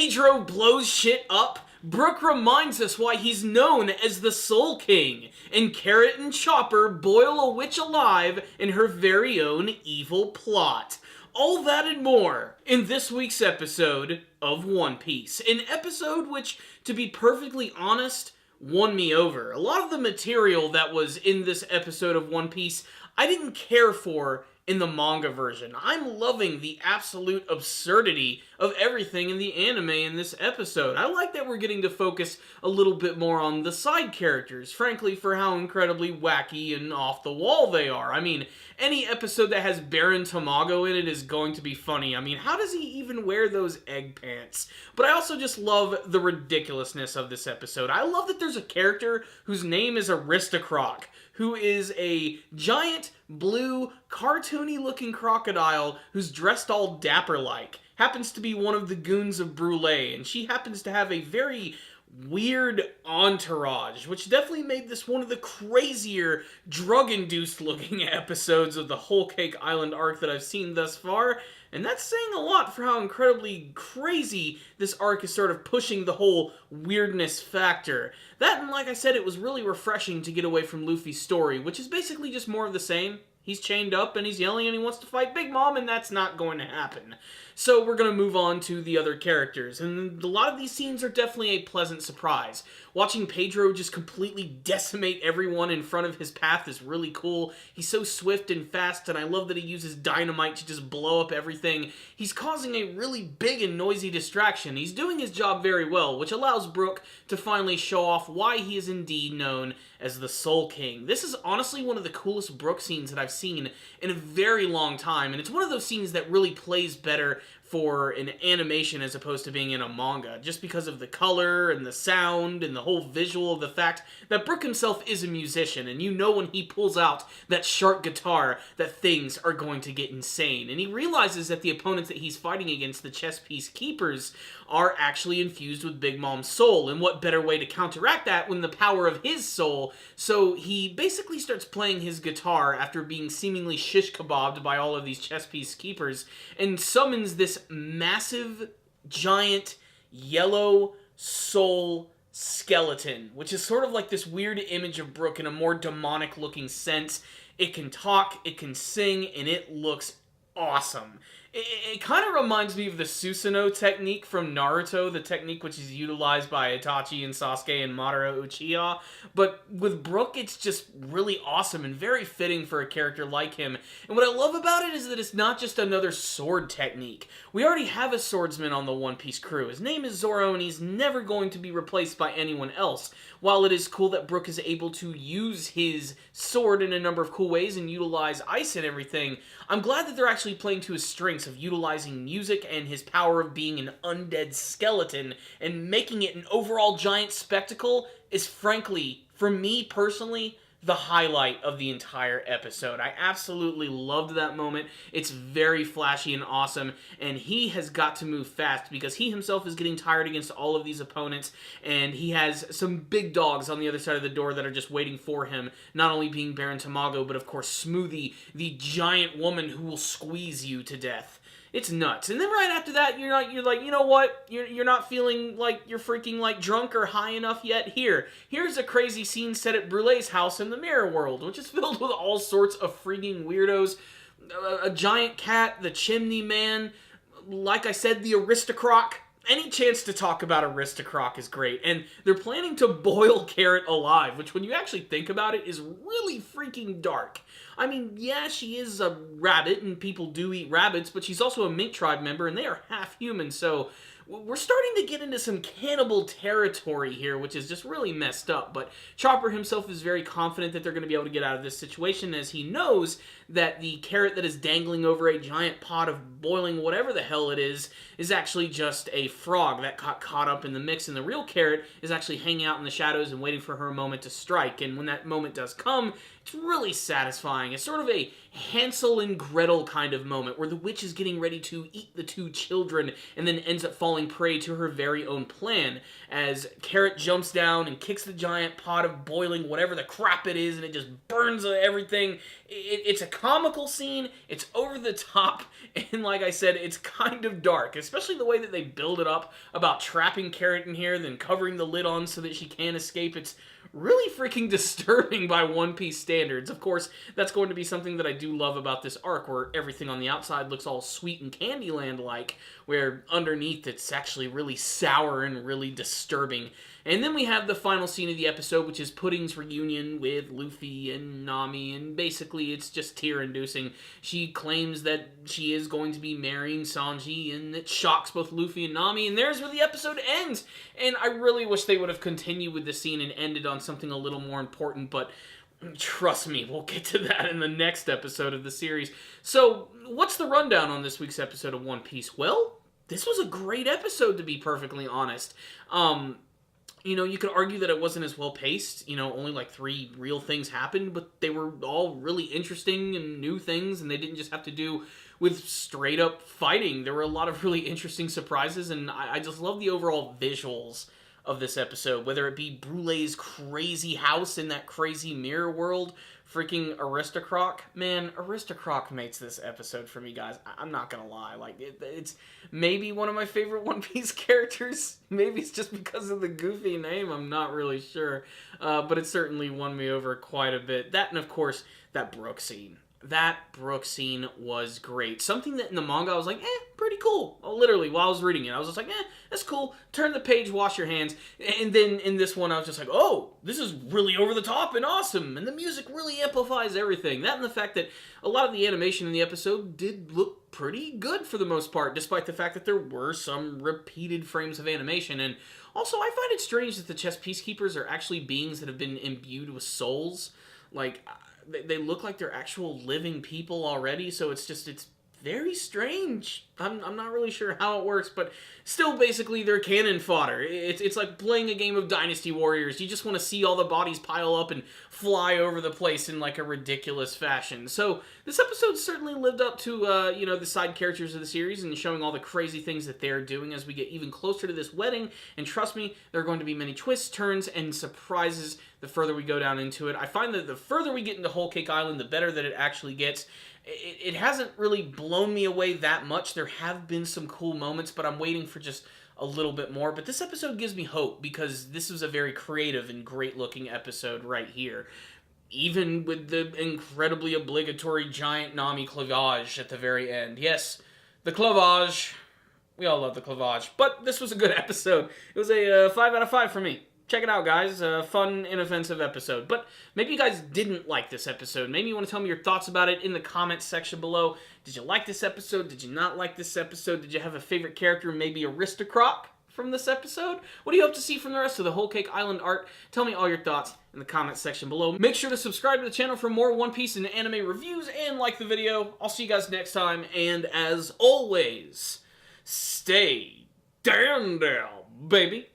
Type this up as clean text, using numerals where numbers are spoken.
Pedro blows shit up, Brook reminds us why he's known as the Soul King, and Carrot and Chopper boil a witch alive in her very own evil plot. All that and more in this week's episode of One Piece. An episode which, to be perfectly honest, won me over. A lot of the material that was in this episode of One Piece, I didn't care for in the manga version. I'm loving the absolute absurdity of everything in the anime in this episode. I like that we're getting to focus a little bit more on the side characters, frankly, for how incredibly wacky and off the wall they are. I mean, any episode that has Baron Tamago in it is going to be funny. I mean, how does he even wear those egg pants? But I also just love the ridiculousness of this episode. I love that there's a character whose name is Aristocroc, who is a giant, blue, cartoony-looking crocodile who's dressed all dapper-like. Happens to be one of the goons of Brule, and she happens to have a very weird entourage, which definitely made this one of the crazier, drug-induced looking episodes of the Whole Cake Island arc that I've seen thus far. And that's saying a lot for how incredibly crazy this arc is sort of pushing the whole weirdness factor. That, and like I said, it was really refreshing to get away from Luffy's story, which is basically just more of the same. He's chained up and he's yelling and he wants to fight Big Mom, and that's not going to happen. So we're going to move on to the other characters, and a lot of these scenes are definitely a pleasant surprise. Watching Pedro just completely decimate everyone in front of his path is really cool. He's so swift and fast, and I love that he uses dynamite to just blow up everything. He's causing a really big and noisy distraction. He's doing his job very well, which allows Brook to finally show off why he is indeed known as the Soul King. This is honestly one of the coolest Brook scenes that I've seen in a very long time, and it's one of those scenes that really plays better for an animation as opposed to being in a manga, just because of the color and the sound and the whole visual of the fact that Brook himself is a musician, and you know when he pulls out that sharp guitar that things are going to get insane. And he realizes that the opponents that he's fighting against, the chess piece keepers, are actually infused with Big Mom's soul, and what better way to counteract that when the power of his soul? So he basically starts playing his guitar after being seemingly shish kebabbed by all of these chess piece keepers, and summons this massive, giant, yellow soul skeleton, which is sort of like this weird image of Brook in a more demonic looking sense. It can talk, it can sing, and it looks awesome. It kind of reminds me of the Susanoo technique from Naruto, the technique which is utilized by Itachi and Sasuke and Madara Uchiha. But with Brook, it's just really awesome and very fitting for a character like him. And what I love about it is that it's not just another sword technique. We already have a swordsman on the One Piece crew. His name is Zoro, and he's never going to be replaced by anyone else. While it is cool that Brook is able to use his sword in a number of cool ways and utilize ice and everything, I'm glad that they're actually playing to his strengths of utilizing music and his power of being an undead skeleton and making it an overall giant spectacle is, frankly, for me personally, the highlight of the entire episode. I absolutely loved that moment. It's very flashy and awesome, and he has got to move fast because he himself is getting tired against all of these opponents, and he has some big dogs on the other side of the door that are just waiting for him, not only being Baron Tamago, but of course Smoothie, the giant woman who will squeeze you to death. It's nuts. And then right after that, you're like, you know what? You're not feeling like you're freaking like drunk or high enough yet. Here's a crazy scene set at Brulee's house in the Mirror World, which is filled with all sorts of freaking weirdos. A giant cat, the chimney man, like I said, the Aristocroc. Any chance to talk about Aristocroc is great, and they're planning to boil Carrot alive, which when you actually think about it is really freaking dark. I mean, yeah, she is a rabbit, and people do eat rabbits, but she's also a mink tribe member, and they are half human, so we're starting to get into some cannibal territory here, which is just really messed up. But Chopper himself is very confident that they're going to be able to get out of this situation, as he knows that the carrot that is dangling over a giant pot of boiling whatever the hell it is actually just a frog that got caught up in the mix, and the real carrot is actually hanging out in the shadows and waiting for her moment to strike. And when that moment does come, It's really satisfying. It's sort of a Hansel and Gretel kind of moment where the witch is getting ready to eat the two children and then ends up falling prey to her very own plan as Carrot jumps down and kicks the giant pot of boiling whatever the crap it is and it just burns everything. It's a comical scene, it's over the top, and like I said, it's kind of dark, especially the way that they build it up about trapping Carrot in here, then covering the lid on so that she can't escape. It's really freaking disturbing by One Piece standards. Of course, that's going to be something that I do love about this arc, where everything on the outside looks all sweet and Candyland-like, where underneath it's actually really sour and really disturbing. And then we have the final scene of the episode, which is Pudding's reunion with Luffy and Nami, and basically it's just tear-inducing. She claims that she is going to be marrying Sanji, and it shocks both Luffy and Nami, and there's where the episode ends. And I really wish they would have continued with the scene and ended on something a little more important, but trust me, we'll get to that in the next episode of the series. So, what's the rundown on this week's episode of One Piece? Well, this was a great episode, to be perfectly honest. You know, you could argue that it wasn't as well paced. You know, only like 3 real things happened, but they were all really interesting and new things, and they didn't just have to do with straight up fighting. There were a lot of really interesting surprises, and I just love the overall visuals of this episode, whether it be Brulee's crazy house in that crazy mirror world, freaking Aristocroc. Man, Aristocroc makes this episode for me, guys. I'm not gonna lie. Like, it's maybe one of my favorite One Piece characters. Maybe it's just because of the goofy name. I'm not really sure. But it certainly won me over quite a bit. That, and of course, that Brook scene. That Brook scene was great. Something that in the manga I was like, pretty cool. Literally, while I was reading it, I was just like, that's cool. Turn the page, wash your hands. And then in this one, I was just like, oh, this is really over the top and awesome. And the music really amplifies everything. That and the fact that a lot of the animation in the episode did look pretty good for the most part, despite the fact that there were some repeated frames of animation. And also, I find it strange that the chess peacekeepers are actually beings that have been imbued with souls. Like, they look like they're actual living people already, so it's very strange. I'm not really sure how it works, but still, basically, they're cannon fodder. It's like playing a game of Dynasty Warriors. You just want to see all the bodies pile up and fly over the place in like a ridiculous fashion. So this episode certainly lived up to you know, the side characters of the series and showing all the crazy things that they're doing as we get even closer to this wedding. And trust me, there are going to be many twists, turns, and surprises the further we go down into it. I find that the further we get into Whole Cake Island, the better that it actually gets. It hasn't really blown me away that much. There have been some cool moments, but I'm waiting for just a little bit more. But this episode gives me hope because this was a very creative and great-looking episode right here. Even with the incredibly obligatory giant Nami clavage at the very end. Yes, the clavage. We all love the clavage. But this was a good episode. It was a 5 out of 5 for me. Check it out, guys. A fun, inoffensive episode. But maybe you guys didn't like this episode. Maybe you want to tell me your thoughts about it in the comments section below. Did you like this episode? Did you not like this episode? Did you have a favorite character, maybe Aristocroc from this episode? What do you hope to see from the rest of the Whole Cake Island art? Tell me all your thoughts in the comments section below. Make sure to subscribe to the channel for more One Piece and anime reviews and like the video. I'll see you guys next time. And as always, stay down, baby.